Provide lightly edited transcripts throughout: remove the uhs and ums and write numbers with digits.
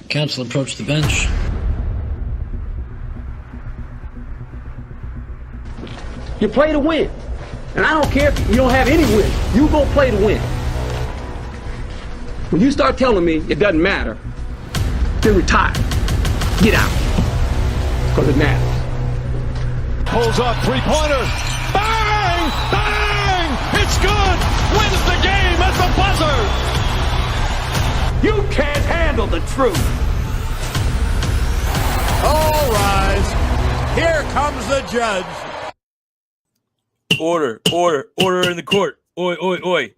Counsel approached the bench. You play to win. And I don't care if you don't have any win. You go play to win. When you start telling me it doesn't matter, then retire. Get out. Because it matters. Pulls up, three-pointer. Bang! Bang! It's good! Wins the game at the buzzer! You can't handle the truth. All rise. Here comes the judge. Order in the court. Oi, oi, oi.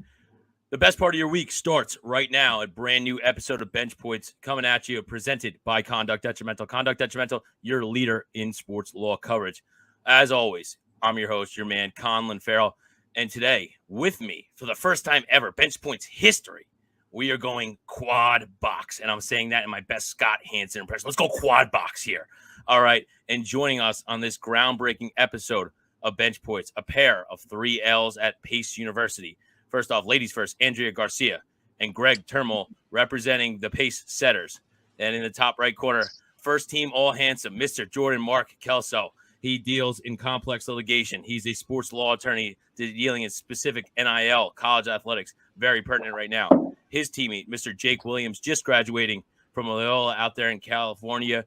The best part of your week starts right now. A brand new episode of Bench Points coming at you, presented by Conduct Detrimental. Conduct Detrimental, your leader in sports law coverage. As always, I'm your host, your man, Conlan Farrell. And today, with me, for the first time ever, Bench Points history, we are going quad box. And I'm saying that in my best Scott Hansen impression. Let's go quad box here. All right. And joining us on this groundbreaking episode of Bench Points, a pair of 3 L's at Pace University. First off, ladies first, Andrea Garcia and Greg Termolle representing the Pace Setters. And in the top right corner, first team all handsome, Mr. Jordan Mark Kelso. He deals in complex litigation. He's a sports law attorney dealing in specific NIL, college athletics, very pertinent right now. His teammate, Mr. Jake Williams, just graduating from Loyola out there in California.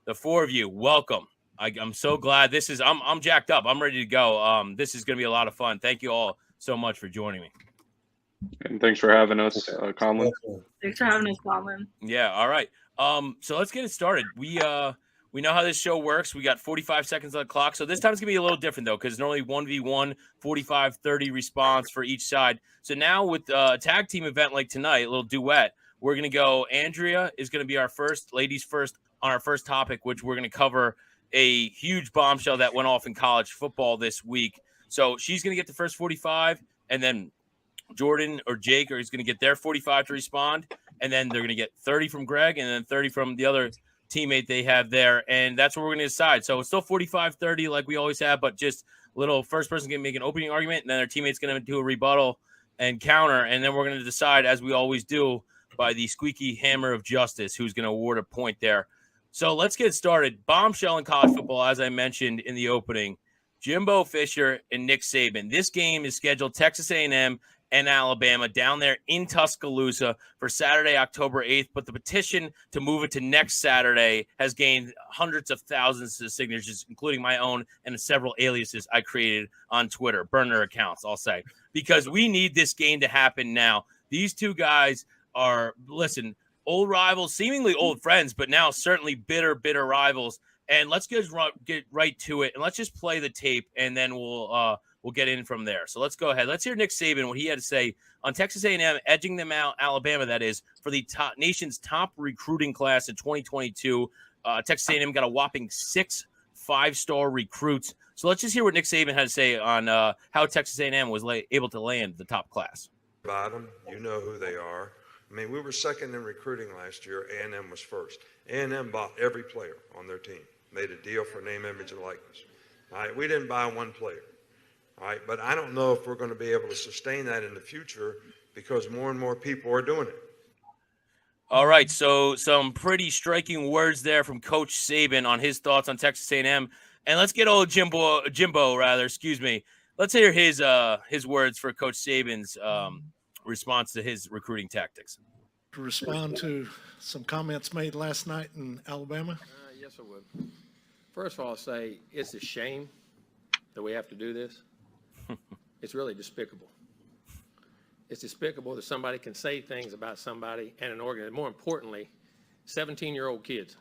The 4 of you, welcome. I'm so glad I'm jacked up. I'm ready to go. This is going to be a lot of fun. Thank you all so much for joining me. And thanks for having us, Conlan. Thanks for having us, Conlan. Yeah. All right. So let's get it started. We know how this show works. We got 45 seconds on the clock. So this time it's going to be a little different, though, because normally 1v1, 45-30 response for each side. So now with a tag team event like tonight, a little duet, we're going to go. Andrea is going to be our first, ladies first, on our first topic, which we're going to cover a huge bombshell that went off in college football this week. So she's going to get the first 45, and then Jordan or Jake is going to get their 45 to respond, and then they're going to get 30 from Greg and then 30 from the other teammate they have there, and that's what we're going to decide. So it's still 45-30 like we always have, but just little first person going to make an opening argument, and then their teammate's going to do a rebuttal and counter, and then we're going to decide, as we always do, by the squeaky hammer of justice, who's going to award a point there. So let's get started. Bombshell in college football, as I mentioned in the opening, Jimbo Fisher and Nick Saban. This game is scheduled Texas A&M and Alabama down there in Tuscaloosa for Saturday, October 8th. But the petition to move it to next Saturday has gained hundreds of thousands of signatures, including my own and several aliases I created on Twitter, burner accounts, I'll say, because we need this game to happen now. These two guys are, listen, old rivals, seemingly old friends, but now certainly bitter rivals. And let's get right to it, and let's just play the tape, and then we'll get in from there. So let's go ahead. Let's hear Nick Saban, what he had to say on Texas A&M, edging them out, Alabama, that is, for the nation's top recruiting class in 2022. Texas A&M got a whopping 6 5-star recruits. So let's just hear what Nick Saban had to say on how Texas A&M was able to land the top class. About them, you know who they are. I mean, we were second in recruiting last year. A&M was first. A&M bought every player on their team, made a deal for name, image, and likeness. All right, we didn't buy one player. All right, but I don't know if we're going to be able to sustain that in the future because more and more people are doing it. All right, so some pretty striking words there from Coach Saban on his thoughts on Texas A&M. And let's get old Jimbo, Let's hear his words for Coach Saban's response to his recruiting tactics. To respond to some comments made last night in Alabama? Yes, I would. First of all, I'll say it's a shame that we have to do this. It's really despicable. It's despicable that somebody can say things about somebody and an organization. More importantly, 17-year-old kids.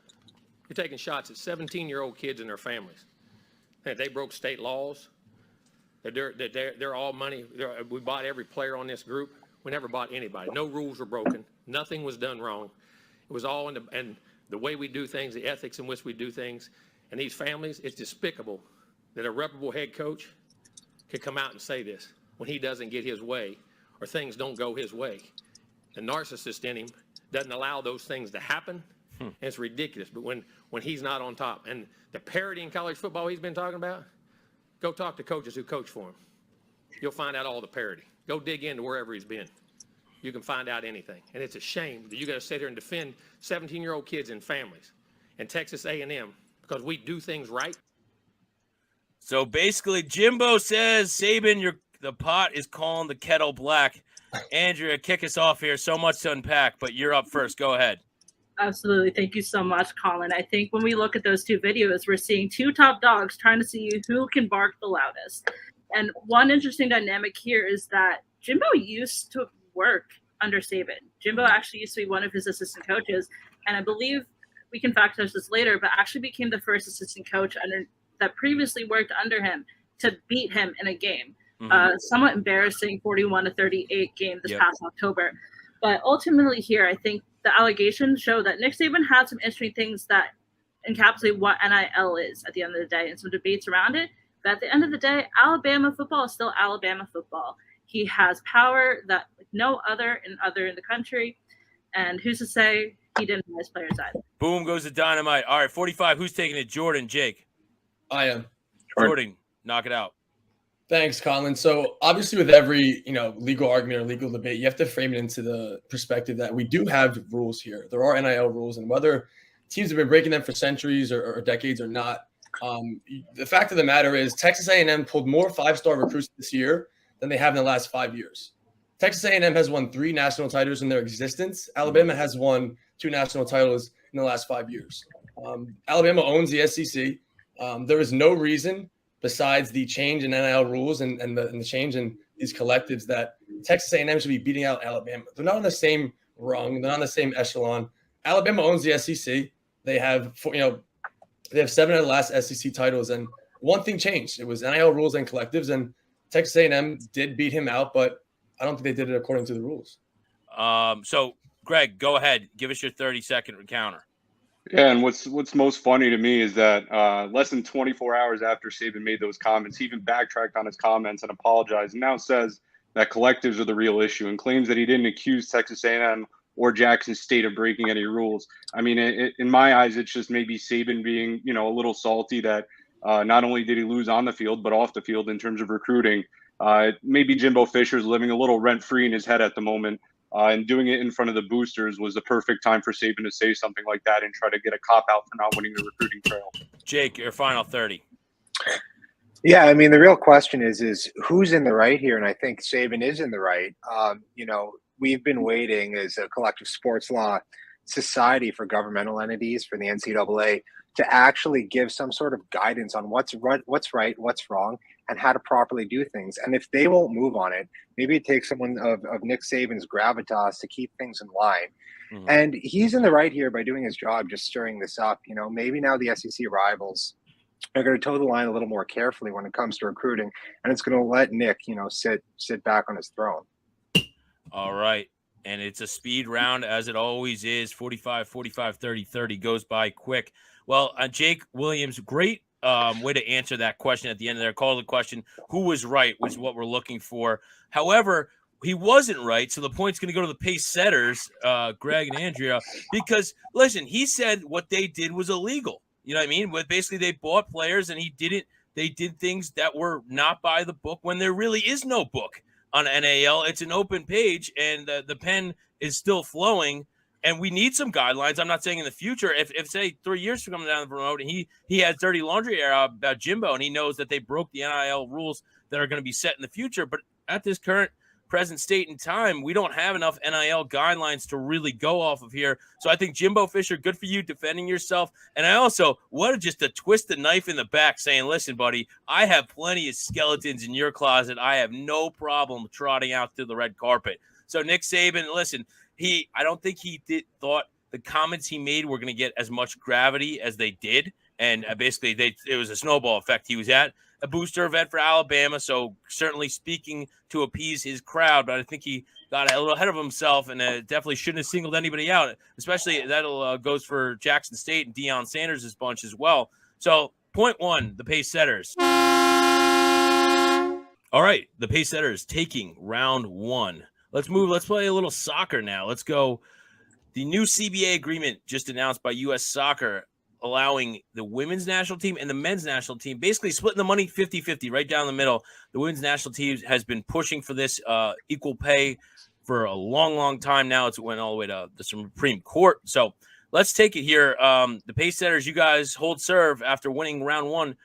You're taking shots at 17-year-old kids and their families. They broke state laws. They're all money. We bought every player on this group. We never bought anybody. No rules were broken. Nothing was done wrong. It was all in the way we do things, the ethics in which we do things. And these families, it's despicable that a reputable head coach could come out and say this when he doesn't get his way or things don't go his way. The narcissist in him doesn't allow those things to happen. And it's ridiculous. But when he's not on top, and the parity in college football he's been talking about, go talk to coaches who coach for him. You'll find out all the parity. Go dig into wherever he's been. you can find out anything. And it's a shame that you got to sit here and defend 17-year-old kids and families in Texas A&M because we do things right. So basically, Jimbo says, Saban, the pot is calling the kettle black. Andrea, kick us off here. So much to unpack, but you're up first. Go ahead. Absolutely. Thank you so much, Colin. I think when we look at those two videos, we're seeing two top dogs trying to see who can bark the loudest. And one interesting dynamic here is that Jimbo used to work under Saban. Jimbo actually used to be one of his assistant coaches, and I believe we can fact check this later, but actually became the first assistant coach that previously worked under him to beat him in a game. Somewhat embarrassing 41-38 game this past October. But ultimately here, I think the allegations show that Nick Saban had some interesting things that encapsulate what NIL is at the end of the day and some debates around it. But at the end of the day, Alabama football is still Alabama football. He has power that no other in the country. And who's to say he didn't have his players either? Boom goes the dynamite. All right, 45. Who's taking it? Jordan, Jake? I am. Jordan, knock it out. Thanks, Conlan. So obviously with every, legal argument or legal debate, you have to frame it into the perspective that we do have rules here. There are NIL rules, and whether teams have been breaking them for centuries or decades or not, the fact of the matter is Texas A&M pulled more five-star recruits this year than they have in the last 5 years. Texas A&M has won 3 national titles in their existence. Alabama has won 2 national titles in the last 5 years. Alabama owns the SEC. There is no reason besides the change in NIL rules and the change in these collectives that Texas A&M should be beating out Alabama. They're not on the same rung. They're not on the same echelon. Alabama owns the SEC. They have 7 of the last SEC titles, and one thing changed. It was NIL rules and collectives, and Texas A&M did beat him out, but I don't think they did it according to the rules. So, Greg, go ahead. Give us your 30-second recounter. Yeah, and what's most funny to me is that less than 24 hours after Saban made those comments, he even backtracked on his comments and apologized, and now says that collectives are the real issue and claims that he didn't accuse Texas A&M or Jackson State of breaking any rules. I mean, in my eyes, it's just maybe Saban being, a little salty that not only did he lose on the field, but off the field in terms of recruiting. Maybe Jimbo Fisher's living a little rent-free in his head at the moment. And doing it in front of the boosters was the perfect time for Saban to say something like that and try to get a cop-out for not winning the recruiting trail. Jake, your final 30. Yeah, I mean, the real question is who's in the right here? And I think Saban is in the right. We've been waiting as a collective sports law society for governmental entities, for the NCAA, to actually give some sort of guidance on what's right, what's wrong, and how to properly do things. And if they won't move on it, maybe it takes someone of Nick Saban's gravitas to keep things in line. Mm-hmm. And he's in the right here by doing his job, just stirring this up. Maybe now the SEC rivals are going to toe the line a little more carefully when it comes to recruiting, and it's going to let Nick, sit back on his throne. All right. And it's a speed round, as it always is. 45, 30, 30 goes by quick. Well, Jake Williams, great way to answer that question at the end of there. Call the question, who was right, was what we're looking for. However, he wasn't right, so the point's going to go to the pace setters, Greg and Andrea, because, listen, he said what they did was illegal. You know what I mean? But basically, they bought players, and they did things that were not by the book when there really is no book on NAL. It's an open page, and the pen is still flowing. And we need some guidelines. I'm not saying in the future, if say 3 years from coming down the road, and he has dirty laundry about Jimbo, and he knows that they broke the NIL rules that are going to be set in the future. But at this present state and time, we don't have enough NIL guidelines to really go off of here. So I think Jimbo Fisher, good for you defending yourself. And I also just to twist the knife in the back, saying, "Listen, buddy, I have plenty of skeletons in your closet. I have no problem trotting out through the red carpet." So Nick Saban, listen. I don't think he thought the comments he made were going to get as much gravity as they did. And basically, it was a snowball effect. He was at a booster event for Alabama, so certainly speaking to appease his crowd. But I think he got a little ahead of himself and definitely shouldn't have singled anybody out, especially that'll goes for Jackson State and Deion Sanders' bunch as well. So point one, the pace setters. All right, the pace setters taking round one. Let's play a little soccer now. Let's go. The new CBA agreement just announced by US Soccer, allowing the women's national team and the men's national team, basically splitting the money 50-50 right down the middle. The women's national team has been pushing for this equal pay for a long, long time now. It's went all the way to the Supreme Court. So let's take it here. The pace setters, you guys hold serve after winning round one.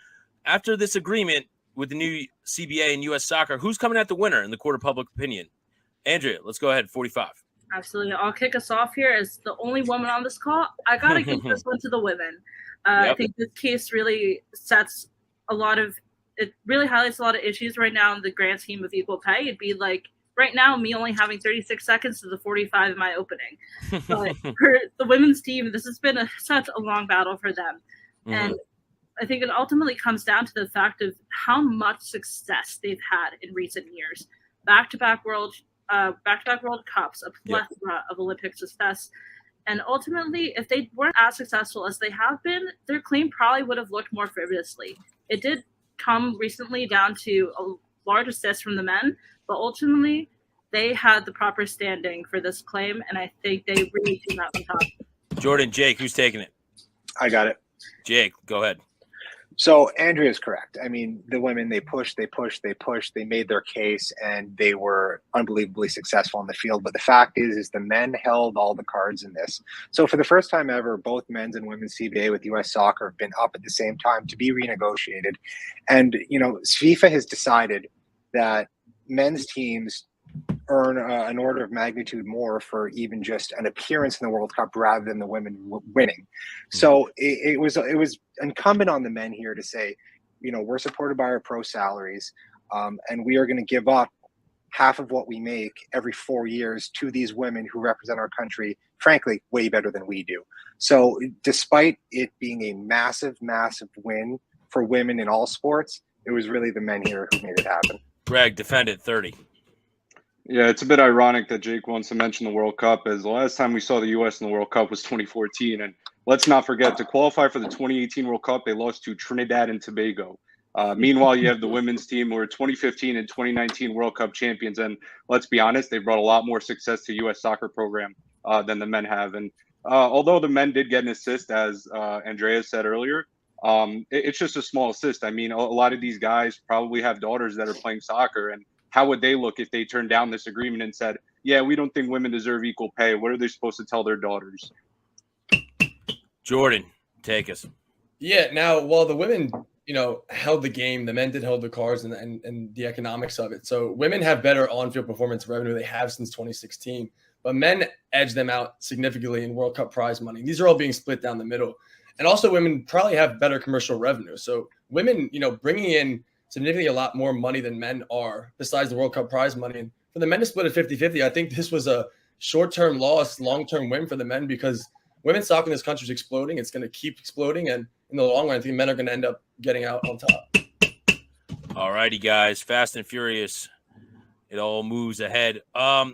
After this agreement with the new CBA and US Soccer, who's coming out the winner in the court of public opinion? Andrea, let's go ahead. 45. Absolutely. I'll kick us off here as the only woman on this call. I got to give this one to the women. I think this case really it really highlights a lot of issues right now in the grand scheme of equal pay. It'd be like right now, me only having 36 seconds to the 45 in my opening. But for the women's team, this has been such a long battle for them. And I think it ultimately comes down to the fact of how much success they've had in recent years. Back-to-back World Cups, a plethora of Olympic success. And ultimately, if they weren't as successful as they have been, their claim probably would have looked more frivolously. It did come recently down to a large assist from the men, but ultimately, they had the proper standing for this claim, and I think they really came out on top. Jordan, Jake, who's taking it? I got it. Jake, go ahead. So Andrea is correct. I mean, the women, they pushed, they made their case, and they were unbelievably successful in the field. But the fact is the men held all the cards in this. So for the first time ever, both men's and women's CBA with US Soccer have been up at the same time to be renegotiated. And, FIFA has decided that men's teams earn an order of magnitude more for even just an appearance in the World Cup rather than the women winning. So it was incumbent on the men here to say, we're supported by our pro salaries, and we are going to give up half of what we make every 4 years to these women who represent our country, frankly, way better than we do. So despite it being a massive, massive win for women in all sports, it was really the men here who made it happen. Greg, defend it, 30. Yeah, it's a bit ironic that Jake wants to mention the World Cup, as the last time we saw the U.S. in the World Cup was 2014. And let's not forget, to qualify for the 2018 World Cup, they lost to Trinidad and Tobago. Meanwhile, you have the women's team who are 2015 and 2019 World Cup champions. And let's be honest, they brought a lot more success to U.S. soccer program than the men have. And although the men did get an assist, as Andrea said earlier, it's just a small assist. I mean, a lot of these guys probably have daughters that are playing soccer, and how would they look if they turned down this agreement and said, yeah, we don't think women deserve equal pay? What are they supposed to tell their daughters? Jordan, take us. Yeah, now, while the women, held the game, the men did hold the cards and the economics of it. So women have better on-field performance revenue. They have since 2016. But men edge them out significantly in World Cup prize money. These are all being split down the middle. And also women probably have better commercial revenue. So women, bringing in significantly a lot more money than men are, besides the World Cup prize money. And for the men to split at 50-50, I think this was a short-term loss, long-term win for the men, because women's soccer in this country is exploding. It's going to keep exploding. And in the long run, I think men are going to end up getting out on top. All righty, guys. Fast and Furious. It all moves ahead.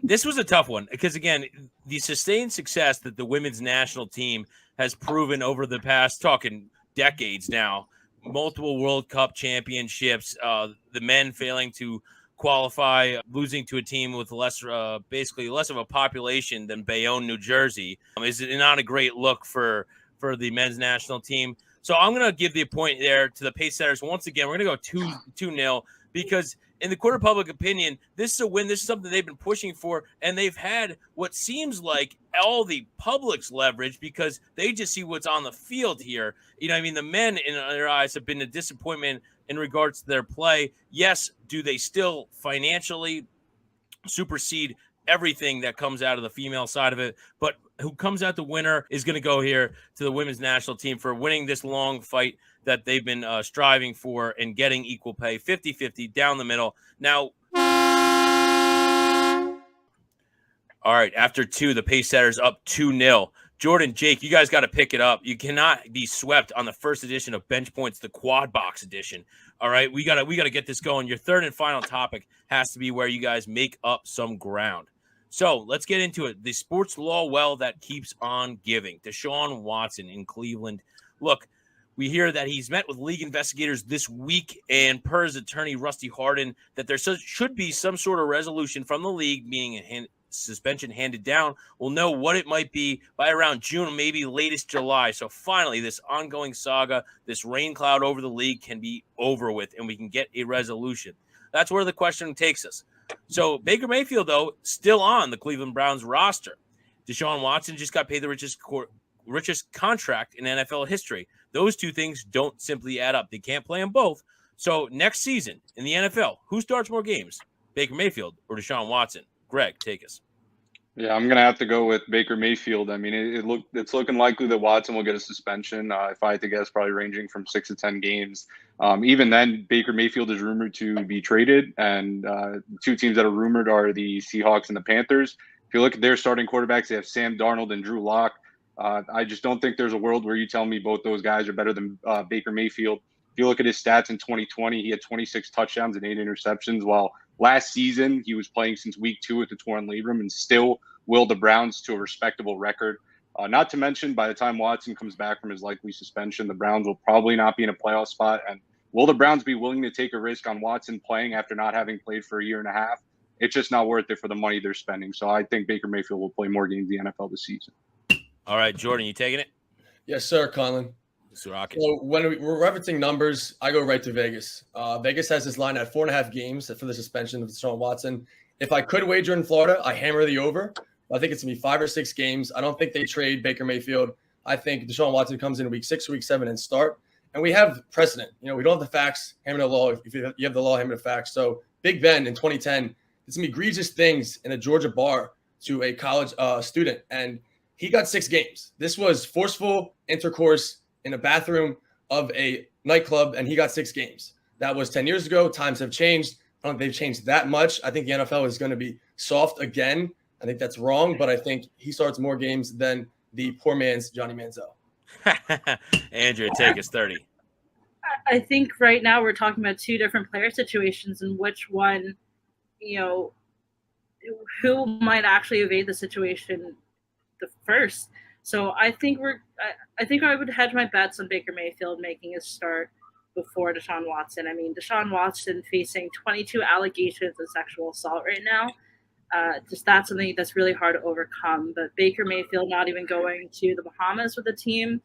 This was a tough one because, again, the sustained success that the women's national team has proven over the past, talking decades now, multiple World Cup championships, the men failing to qualify, losing to a team with basically less of a population than Bayonne, New Jersey, is not a great look for the men's national team. So I'm going to give the point there to the pace setters. Once again, we're going to go 2-0 because in the court of public opinion, this is a win. This is something they've been pushing for, and they've had what seems like all the public's leverage because they just see what's on the field here. The men in their eyes have been a disappointment in regards to their play. Yes, do they still financially supersede everything that comes out of the female side of it? But who comes out the winner is going to go here to the women's national team for winning this long fight that they've been striving for and getting equal pay, 50-50 down the middle. Now, all right, after two, the pace setters up 2-0. Jordan, Jake, you guys got to pick it up. You cannot be swept on the first edition of Bench Points, the quad box edition. All right, we got to get this going. Your third and final topic has to be where you guys make up some ground. So let's get into it. The sports law well that keeps on giving. Deshaun Watson in Cleveland. Look, we hear that he's met with league investigators this week, and per his attorney, Rusty Hardin, that there should be some sort of resolution from the league, meaning a suspension handed down. We'll know what it might be by around June, maybe latest July. So finally, this ongoing saga, this rain cloud over the league can be over with, and we can get a resolution. That's where the question takes us. So Baker Mayfield, though, still on the Cleveland Browns roster. Deshaun Watson just got paid the richest contract in NFL history. Those two things don't simply add up. They can't play them both. So next season in the NFL, who starts more games, Baker Mayfield or Deshaun Watson? Greg, take us. Yeah, I'm gonna have to go with Baker Mayfield. I mean, it's looking likely that Watson will get a suspension. If I had to guess, probably ranging from 6 to 10 games. Even then, Baker Mayfield is rumored to be traded, and two teams that are rumored are the Seahawks and the Panthers. If you look at their starting quarterbacks, they have Sam Darnold and Drew Lock. I just don't think there's a world where you tell me both those guys are better than Baker Mayfield. If you look at his stats in 2020, he had 26 touchdowns and 8 interceptions, while last season he was playing since week 2 with the torn labrum and still willed the Browns to a respectable record. Not to mention, by the time Watson comes back from his likely suspension, the Browns will probably not be in a playoff spot. And will the Browns be willing to take a risk on Watson playing after not having played for a year and a half? It's just not worth it for the money they're spending. So I think Baker Mayfield will play more games in the NFL this season. All right, Jordan, you taking it? Yes, sir, Conlan. So when we're referencing numbers, I go right to Vegas. Vegas has this line at 4.5 games for the suspension of Deshaun Watson. If I could wager in Florida, I hammer the over. I think it's going to be 5 or 6 games. I don't think they trade Baker Mayfield. I think Deshaun Watson comes in week 6 or week 7 and start. And we have precedent. You know, we don't have the facts, hammer the law. If you have the law, hammer the facts. So Big Ben in 2010 did some egregious things in a Georgia bar to a college student, and he got 6 games. This was forceful intercourse in a bathroom of a nightclub, and he got 6 games. That was 10 years ago. Times have changed. I don't think they've changed that much. I think the NFL is going to be soft again. I think that's wrong, but I think he starts more games than the poor man's Johnny Manziel. Andrea, take us 30. I think right now we're talking about 2 different player situations, and which one, who might actually evade the situation the first. So I think I would hedge my bets on Baker Mayfield making his start before Deshaun Watson. I mean, Deshaun Watson facing 22 allegations of sexual assault right now. Just that's something that's really hard to overcome. But Baker Mayfield not even going to the Bahamas with the team,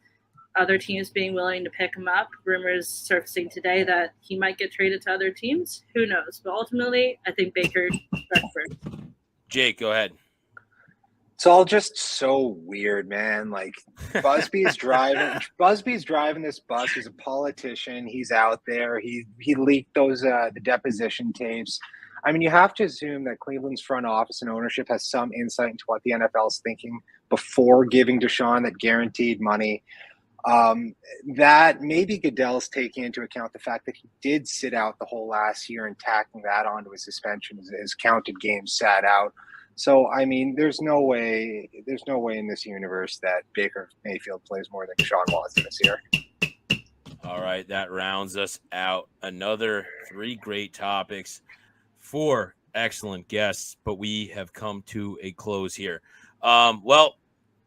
other teams being willing to pick him up. Rumors surfacing today that he might get traded to other teams. Who knows? But ultimately, I think Baker starts first. Jake, go ahead. It's all just so weird, man. Like Busby's driving this bus. He's a politician. He's out there. He leaked those the deposition tapes. I mean, you have to assume that Cleveland's front office and ownership has some insight into what the NFL is thinking before giving Deshaun that guaranteed money. That maybe Goodell's taking into account the fact that he did sit out the whole last year and tacking that onto his suspension, his counted games sat out. So, I mean, there's no way in this universe that Baker Mayfield plays more than Deshaun Watson this year. All right, that rounds us out. Another 3 great topics, 4 excellent guests, but we have come to a close here. Well,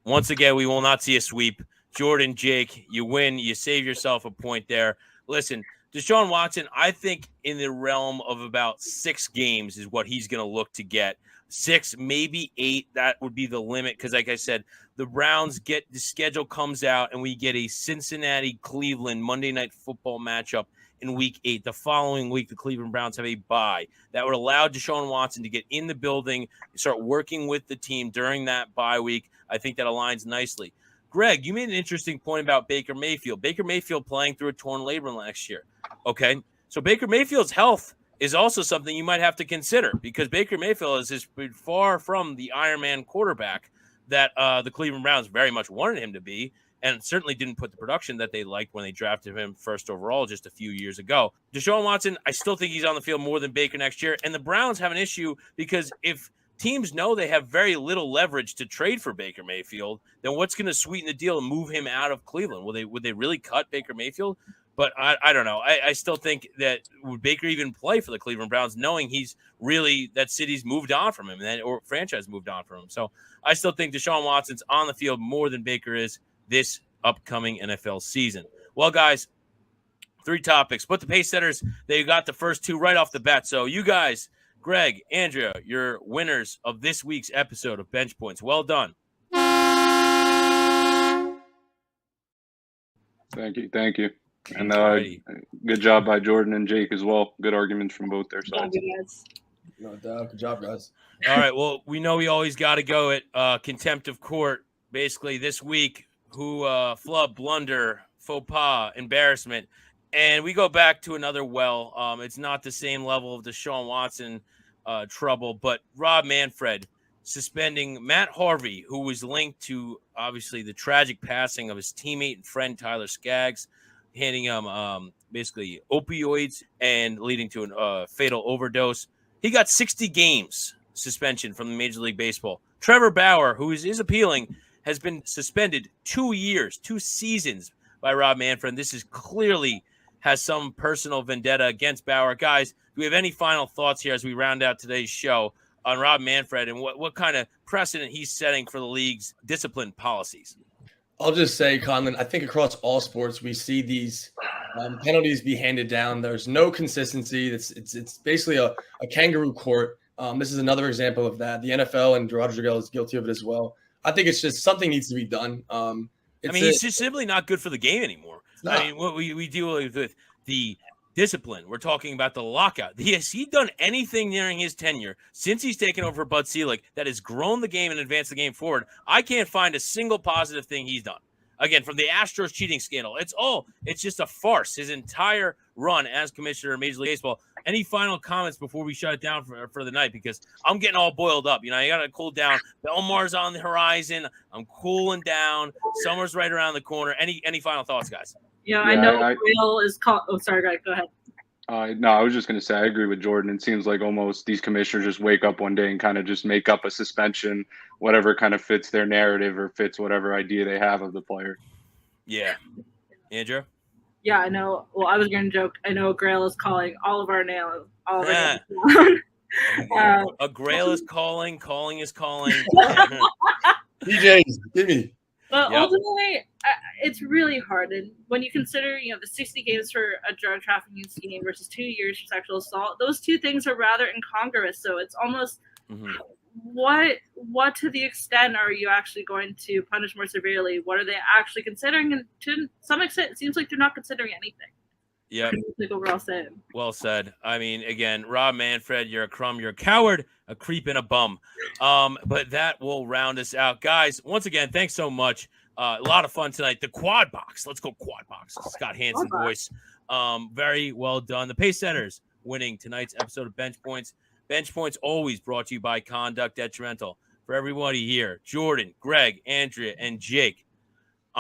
once again, we will not see a sweep. Jordan, Jake, you win. You save yourself a point there. Listen, Deshaun Watson, I think in the realm of about 6 games is what he's going to look to get. 6, maybe 8. That would be the limit because, like I said, the Browns the schedule comes out and we get a Cincinnati-Cleveland Monday Night Football matchup in Week 8. The following week, the Cleveland Browns have a bye that would allow Deshaun Watson to get in the building, start working with the team during that bye week. I think that aligns nicely. Greg, you made an interesting point about Baker Mayfield. Baker Mayfield playing through a torn labrum last year. Okay, so Baker Mayfield's health is also something you might have to consider because Baker Mayfield is far from the Iron Man quarterback that the Cleveland Browns very much wanted him to be, and certainly didn't put the production that they liked when they drafted him first overall just a few years ago. Deshaun Watson, I still think he's on the field more than Baker next year, and the Browns have an issue because if teams know they have very little leverage to trade for Baker Mayfield, then what's going to sweeten the deal and move him out of Cleveland? Would they really cut Baker Mayfield? But I don't know. I still think that would Baker even play for the Cleveland Browns, knowing he's really that city's moved on from him or franchise moved on from him. So I still think Deshaun Watson's on the field more than Baker is this upcoming NFL season. Well, guys, 3 topics. But the pace setters, they got the first 2 right off the bat. So you guys, Greg, Andrea, you're winners of this week's episode of Bench Points. Well done. Thank you. And good job by Jordan and Jake as well. Good arguments from both their sides. No doubt. Good job, guys. All right. Well, we know we always got to go at contempt of court. Basically, this week, who flub, blunder, faux pas, embarrassment. And we go back to another well. It's not the same level of Deshaun Watson trouble, but Rob Manfred suspending Matt Harvey, who was linked to, obviously, the tragic passing of his teammate and friend Tyler Skaggs, handing him basically opioids and leading to a fatal overdose. He got 60 games suspension from the Major League Baseball. Trevor Bauer, who is appealing, has been suspended 2 years, 2 seasons by Rob Manfred. This is clearly has some personal vendetta against Bauer. Guys, do we have any final thoughts here as we round out today's show on Rob Manfred and what kind of precedent he's setting for the league's discipline policies? I'll just say, Conlan, I think across all sports, we see these penalties be handed down. There's no consistency. It's basically a kangaroo court. This is another example of that. The NFL and Roger Goodell is guilty of it as well. I think it's just something needs to be done. He's just simply not good for the game anymore. I mean, what we deal with the discipline. We're talking about the lockout. Has he done anything during his tenure since he's taken over Bud Selig that has grown the game and advanced the game forward? I can't find a single positive thing he's done. Again, from the Astros cheating scandal, it's just a farce. His entire run as commissioner of Major League Baseball. Any final comments before we shut it down for the night? Because I'm getting all boiled up. You got to cool down. Belmar's on the horizon. I'm cooling down. Summer's right around the corner. Any final thoughts, guys? I know Farrell is called. Oh, sorry, guys. Go ahead. No, I was just going to say I agree with Jordan. It seems like almost these commissioners just wake up one day and kind of just make up a suspension, whatever kind of fits their narrative or fits whatever idea they have of the player. Yeah. Andrea? Yeah, I know. Well, I was going to joke. I know Grail is calling all of our nails. A Grail is calling is calling. DJs, give me. But ultimately, it's really hard. And when you consider, the 60 games for a drug trafficking scheme versus 2 years for sexual assault, those two things are rather incongruous. So it's almost what to the extent are you actually going to punish more severely? What are they actually considering? And to some extent, it seems like they're not considering anything. Yeah. Like what we're all saying. Well said. I mean, again, Rob Manfred, you're a crumb, you're a coward, a creep, and a bum. But that will round us out. Guys, once again, thanks so much. A lot of fun tonight. The quad box. Let's go quad box. Scott Hansen voice. Very well done. The Pace Setters winning tonight's episode of Bench Points. Bench Points always brought to you by Conduct Detrimental. For everybody here, Jordan, Greg, Andrea, and Jake,